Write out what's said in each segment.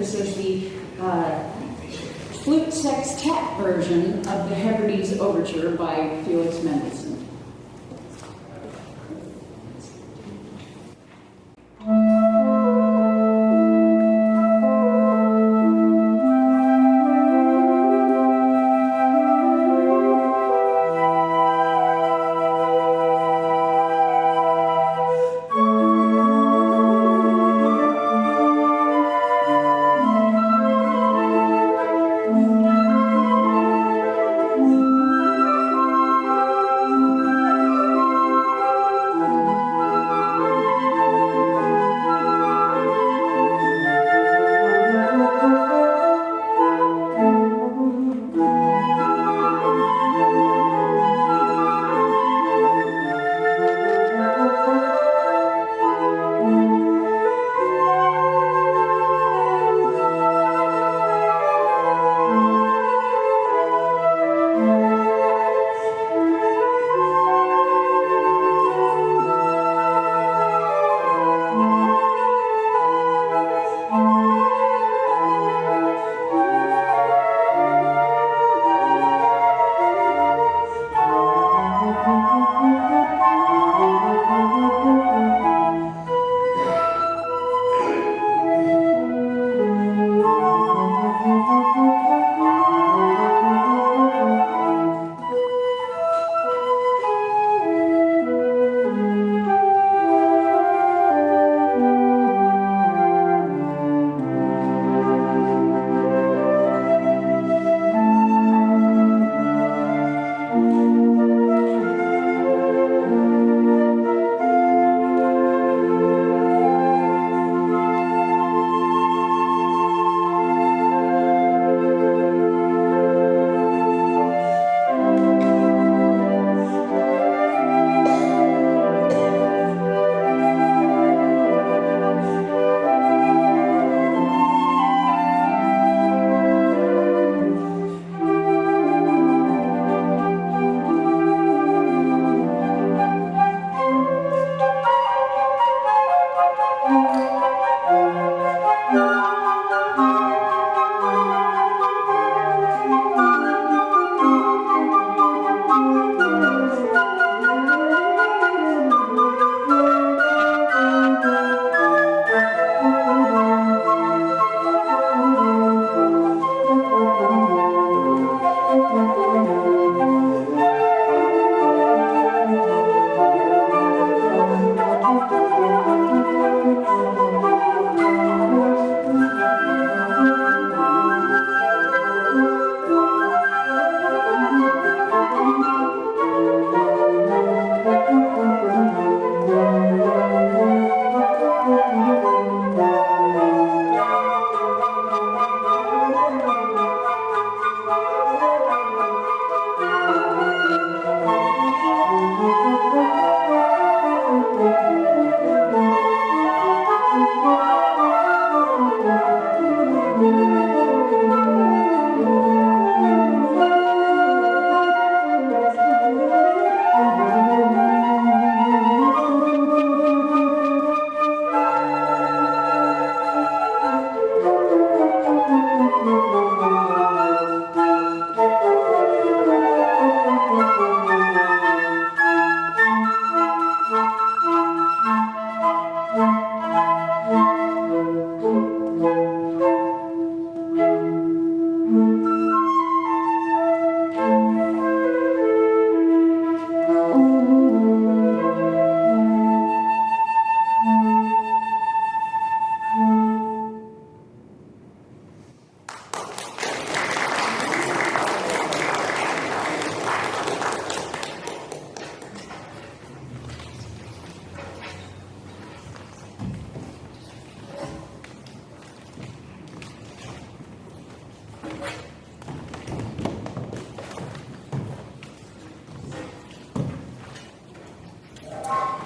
This is the flute sextet version of the Hebrides Overture by Felix Mendelssohn.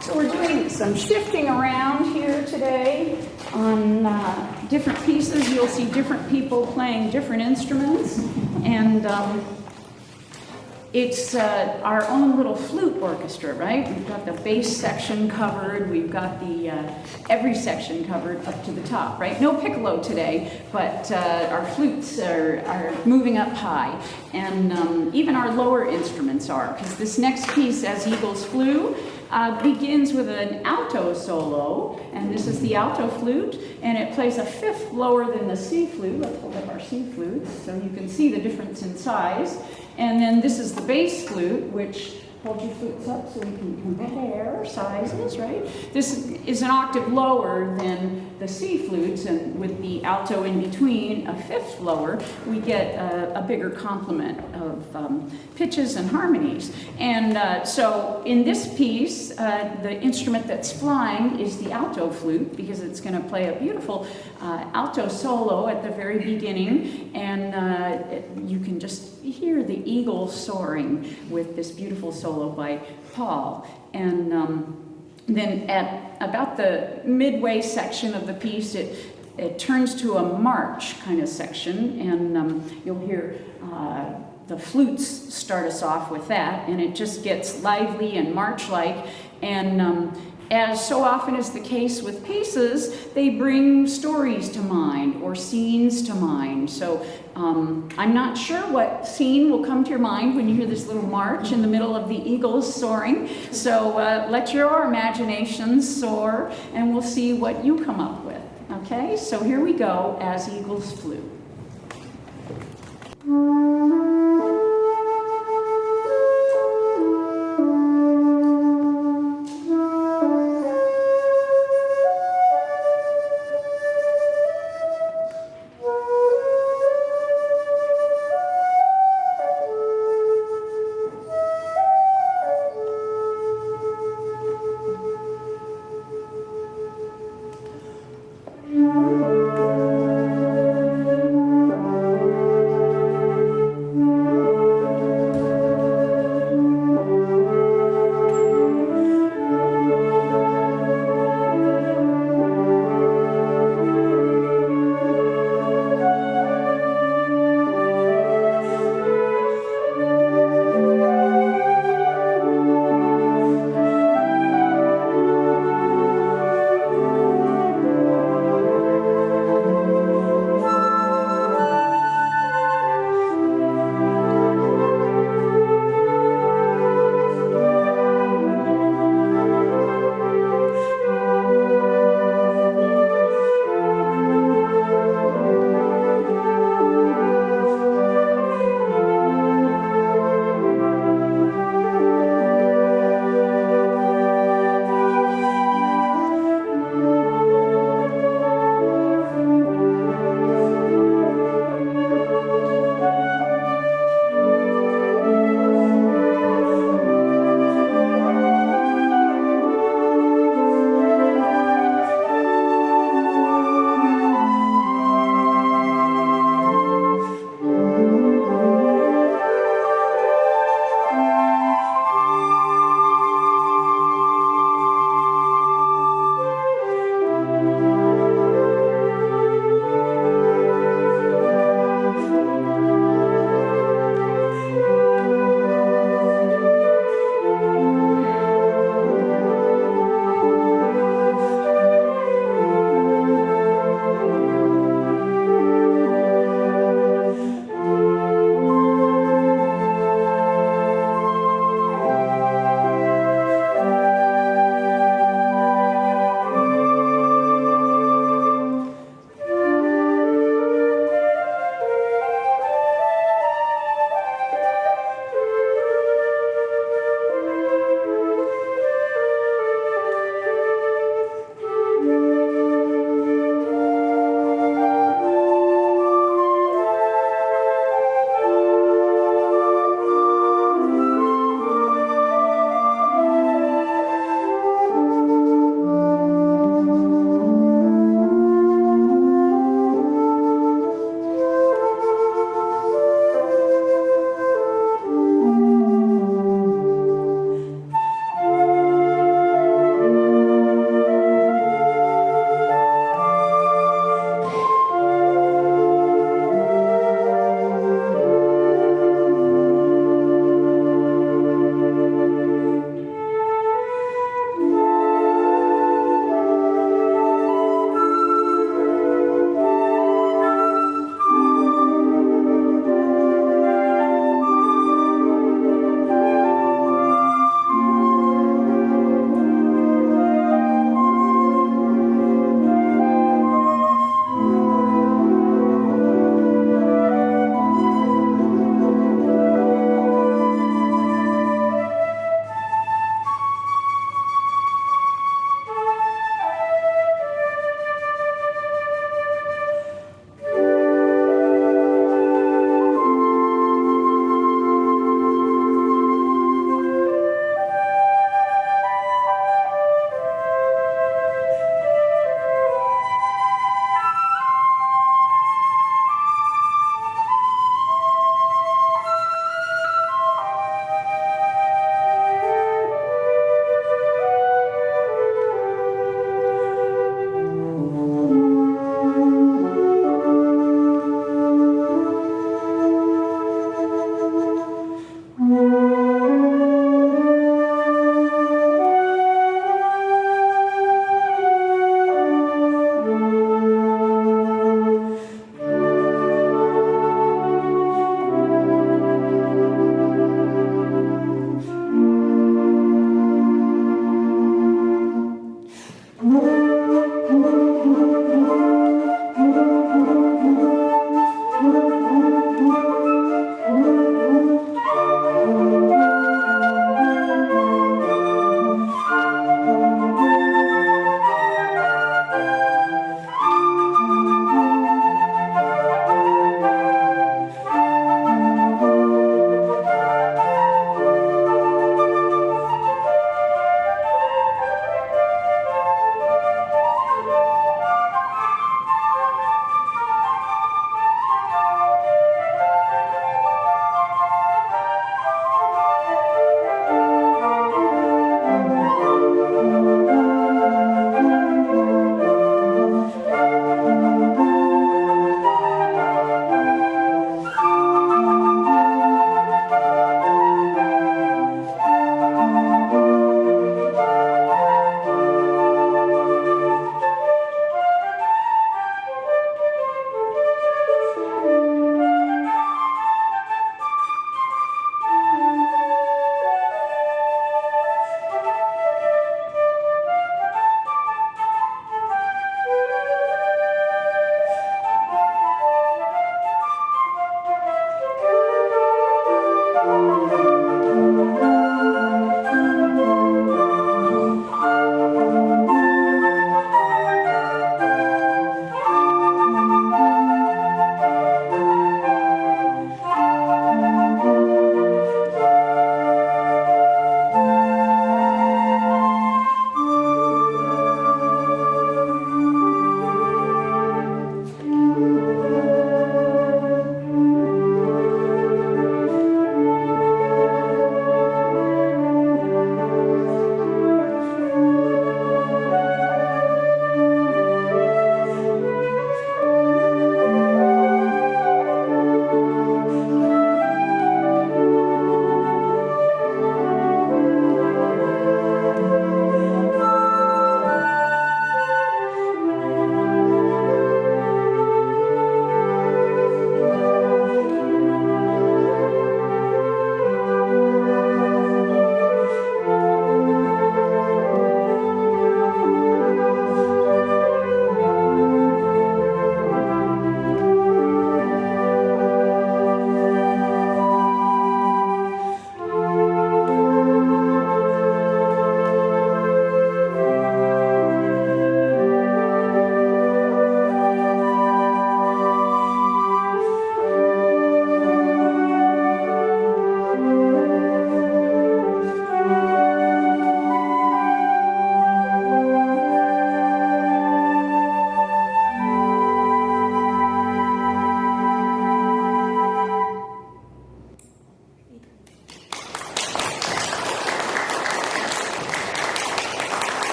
So we're doing some shifting around here today on different pieces. You'll see different people playing different instruments. And it's our own little flute orchestra, right? We've got the bass section covered, we've got the every section covered up to the top, right? No piccolo today, but our flutes are moving up high, and even our lower instruments are, because this next piece, As Eagles Flew, begins with an alto solo, and this is the alto flute, and it plays a fifth lower than the C flute. Let's hold up our C flutes so you can see the difference in size. And then this is the bass flute, which, hold your flutes up so we can compare sizes, right? This is an octave lower than the C flutes, and with the alto in between, a fifth lower, we get a bigger complement of pitches and harmonies. And so in this piece, the instrument that's flying is the alto flute, because it's going to play a beautiful alto solo at the very beginning, and you can just hear the eagle soaring with this beautiful solo by Paul. And then at about the midway section of the piece, it turns to a march kind of section, and you'll hear the flutes start us off with that, and it just gets lively and march-like. And as so often is the case with pieces, they bring stories to mind or scenes to mind. So I'm not sure what scene will come to your mind when you hear this little march in the middle of the eagles soaring. So let your imaginations soar, and we'll see what you come up with. Okay, so here we go, As Eagles Flew.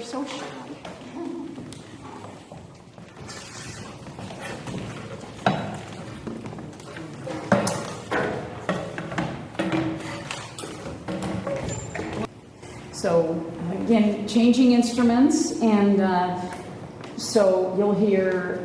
so shy. So again, changing instruments, and so you'll hear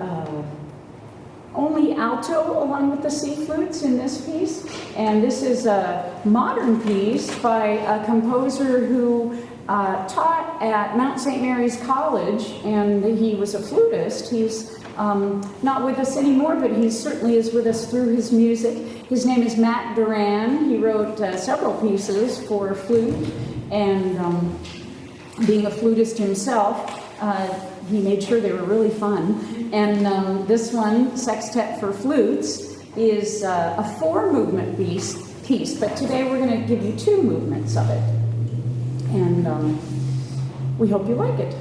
only alto along with the C flutes in this piece. And this is a modern piece by a composer who taught at Mount St. Mary's College, and he was a flutist. He's not with us anymore, but he certainly is with us through his music. His name is Matt Duran. He wrote several pieces for flute, and being a flutist himself, he made sure they were really fun. And this one, Sextet for Flutes, is a 4-movement piece, but today we're going to give you 2 movements of it. And we hope you like it.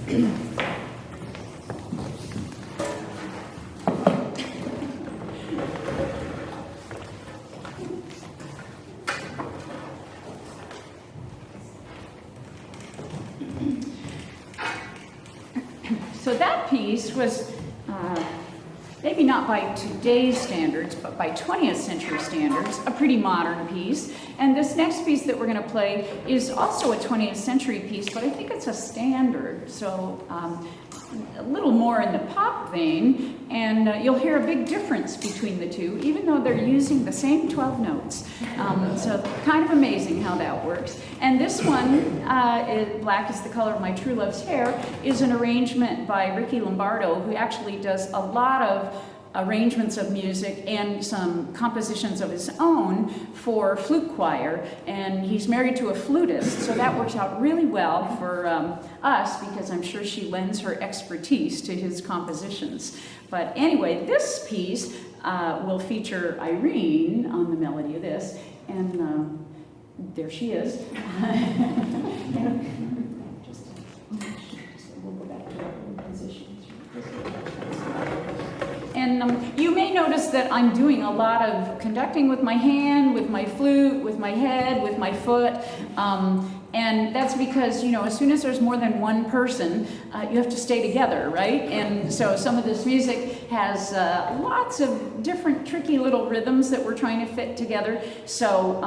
So that piece was maybe not by today's standards, but by 20th century standards, a pretty modern piece. And this next piece that we're going to play is also a 20th century piece, but I think it's a standard, so a little more in the pop vein, and you'll hear a big difference between the two, even though they're using the same 12 notes. So kind of amazing how that works. And this one, Black is the Color of My True Love's Hair, is an arrangement by Ricky Lombardo, who actually does a lot of arrangements of music and some compositions of his own for flute choir, and he's married to a flutist, so that works out really well for us, because I'm sure she lends her expertise to his compositions. But anyway, this piece will feature Irene on the melody of this, and there she is. We'll go back to our positions. And you may notice that I'm doing a lot of conducting with my hand, with my flute, with my head, with my foot. And that's because, you know, as soon as there's more than one person, you have to stay together, right? And so some of this music has lots of different tricky little rhythms that we're trying to fit together. So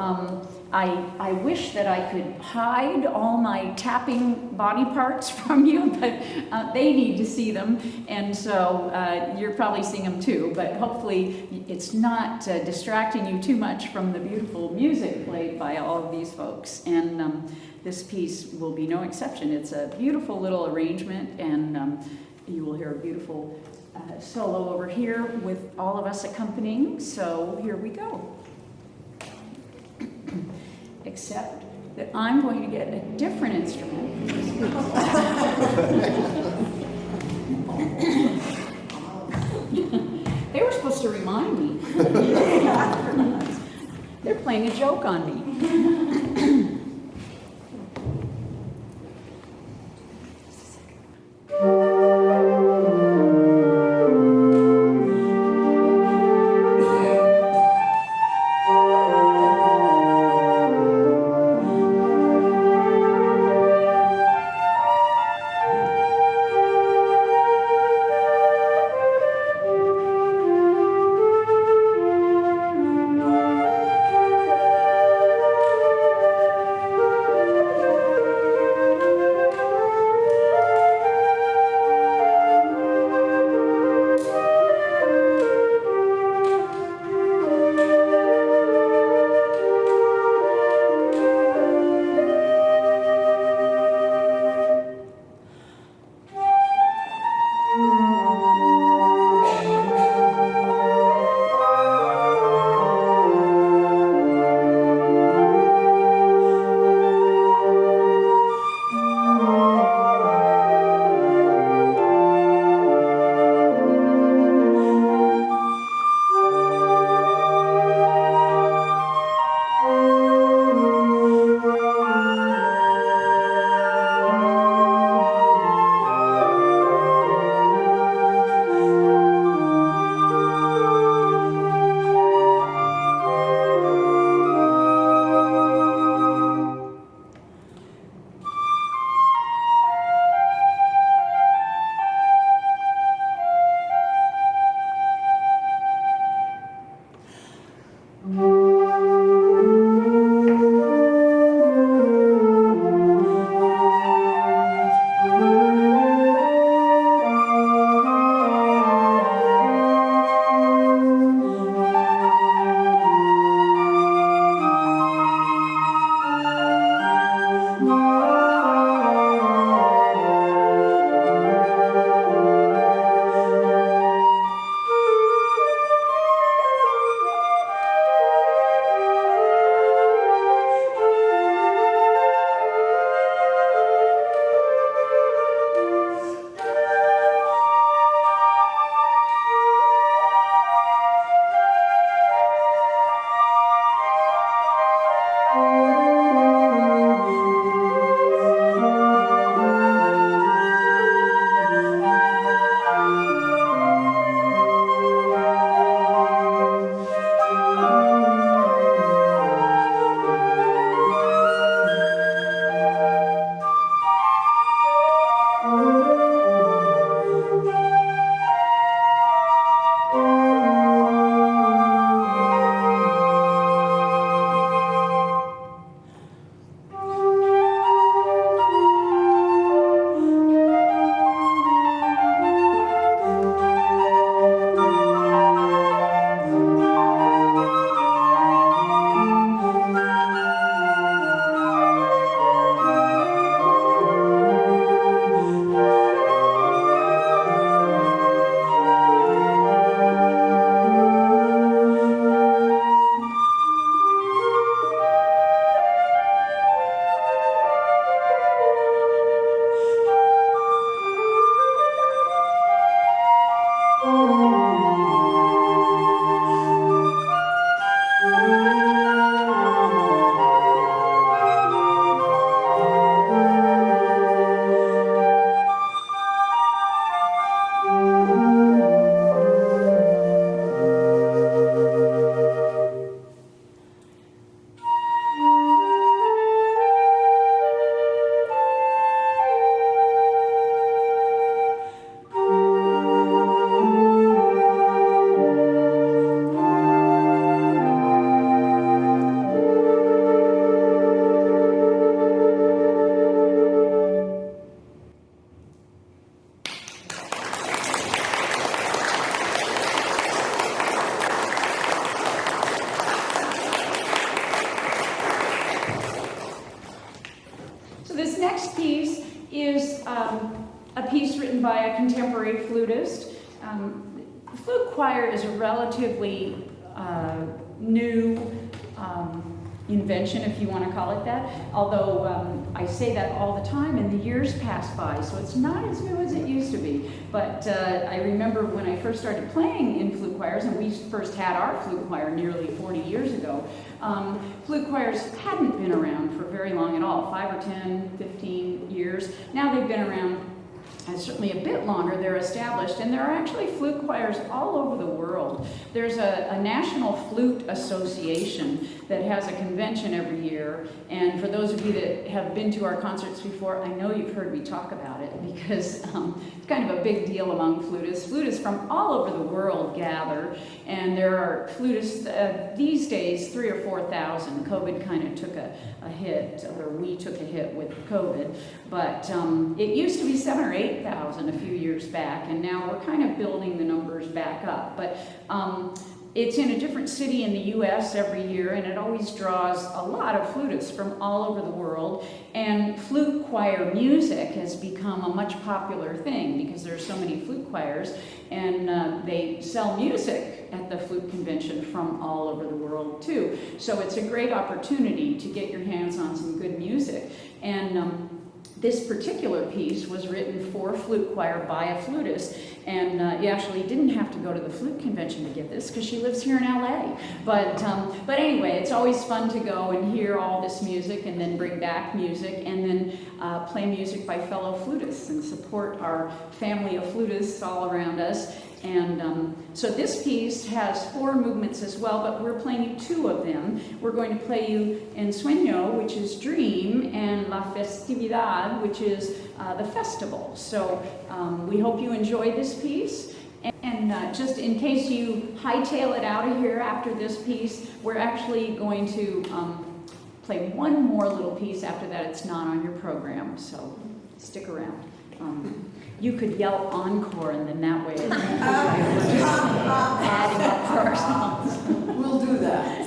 I wish that I could hide all my tapping body parts from you, but they need to see them. And so you're probably seeing them too, but hopefully it's not distracting you too much from the beautiful music played by all of these folks. And this piece will be no exception. It's a beautiful little arrangement, and you will hear a beautiful solo over here with all of us accompanying. So here we go. Except that I'm going to get a different instrument for this piece. They were supposed to remind me. They're playing a joke on me. a piece written by a contemporary flutist. The flute choir is a relatively new invention, if you want to call it that, although I say that all the time and the years pass by, so it's not as new as it used to be. But I remember when I first started playing in flute choirs, and we first had our flute choir nearly 40 years ago, flute choirs hadn't been around for very long at all, 5 or 10, 15 years. Now they've been around certainly a bit longer. They're established, and there are actually flute choirs all over the world. There's a National Flute Association that has a convention every year, and for those of you that have been to our concerts before, I know you've heard me talk about it because it's kind of a big deal among flutists. Flutists from all over the world gather, and there are flutists these days, 3,000 or 4,000. COVID kind of took a hit, or we took a hit with COVID, but it used to be 7,000 or 8,000 a few years back, and now we're kind of building the numbers back up. But it's in a different city in the U.S. every year, and it always draws a lot of flutists from all over the world. And flute choir music has become a much popular thing because there are so many flute choirs, and they sell music at the flute convention from all over the world too. So it's a great opportunity to get your hands on some good music. And this particular piece was written for flute choir by a flutist, and you actually didn't have to go to the flute convention to get this because she lives here in LA. But anyway, it's always fun to go and hear all this music and then bring back music and then play music by fellow flutists and support our family of flutists all around us. And so this piece has 4 movements as well, but we're playing you 2 of them. We're going to play you Ensueño, which is dream, and La Festividad, which is the festival. So we hope you enjoy this piece. And just in case you hightail it out of here after this piece, we're actually going to play one more little piece after that. It's not on your program, so stick around. You could yell encore, and then that way we're just adding up for ourselves. We'll do that.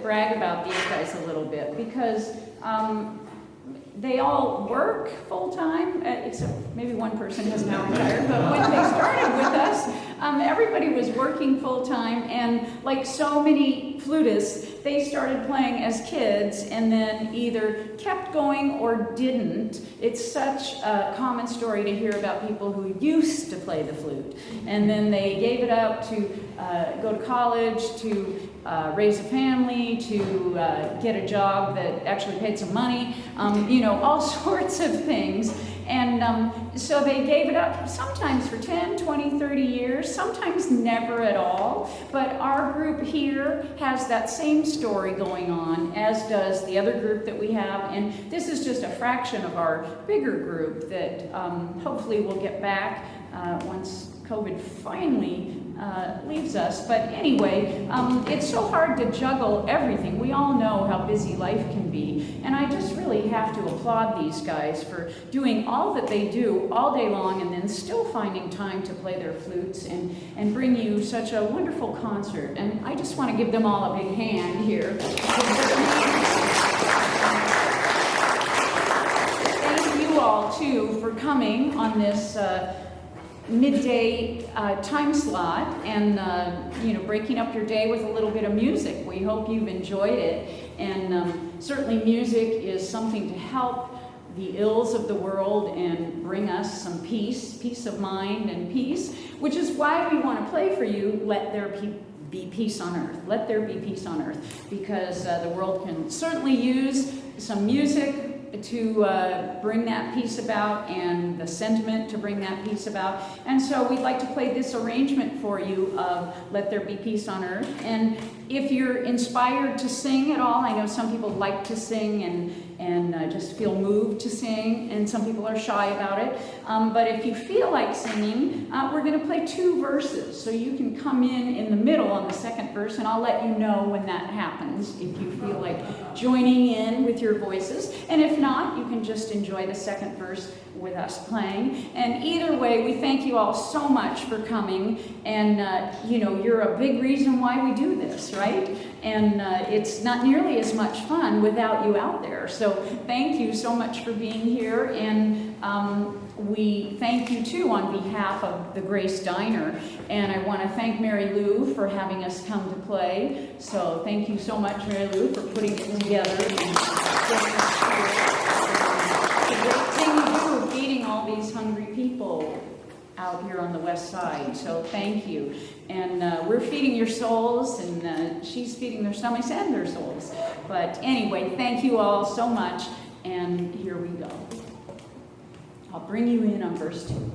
Brag about these guys a little bit because they all work full-time, except maybe one person has now retired, but when they started with us, everybody was working full-time, and like so many flutists, they started playing as kids and then either kept going or didn't. It's such a common story to hear about people who used to play the flute, and then they gave it up to go to college, to raise a family, to get a job that actually paid some money, all sorts of things. And so they gave it up sometimes for 10, 20, 30 years, sometimes never at all. But our group here has that same story going on, as does the other group that we have. And this is just a fraction of our bigger group that hopefully we'll get back once COVID finally leaves us. But anyway, it's so hard to juggle everything. We all know how busy life can be. And I just really have to applaud these guys for doing all that they do all day long and then still finding time to play their flutes and bring you such a wonderful concert. And I just want to give them all a big hand here. Thank you all, too, for coming on this midday time slot and breaking up your day with a little bit of music. We hope you've enjoyed it, and certainly music is something to help the ills of the world and bring us some peace of mind and peace, which is why we want to play for you Let There Be Peace on Earth. Let there be peace on earth, because the world can certainly use some music to bring that peace about, and the sentiment to bring that peace about. And so we'd like to play this arrangement for you of Let There Be Peace on Earth. And if you're inspired to sing at all, I know some people like to sing and just feel moved to sing, and some people are shy about it. But if you feel like singing, we're going to play 2 verses. So you can come in the middle on the second verse, and I'll let you know when that happens if you feel like joining in with your voices. And if not, you can just enjoy the second verse with us playing. And either way, we thank you all so much for coming. And, you're a big reason why we do this, right? And it's not nearly as much fun without you out there. So thank you so much for being here. And we thank you, too, on behalf of the Grace Diner. And I want to thank Mary Lou for having us come to play. So thank you so much, Mary Lou, for putting it together. It's a great thing you do, feeding all these hungry people out here on the west side. So thank you. And we're feeding your souls, and she's feeding their stomachs and their souls. But anyway, thank you all so much. And here we go. I'll bring you in on verse 2.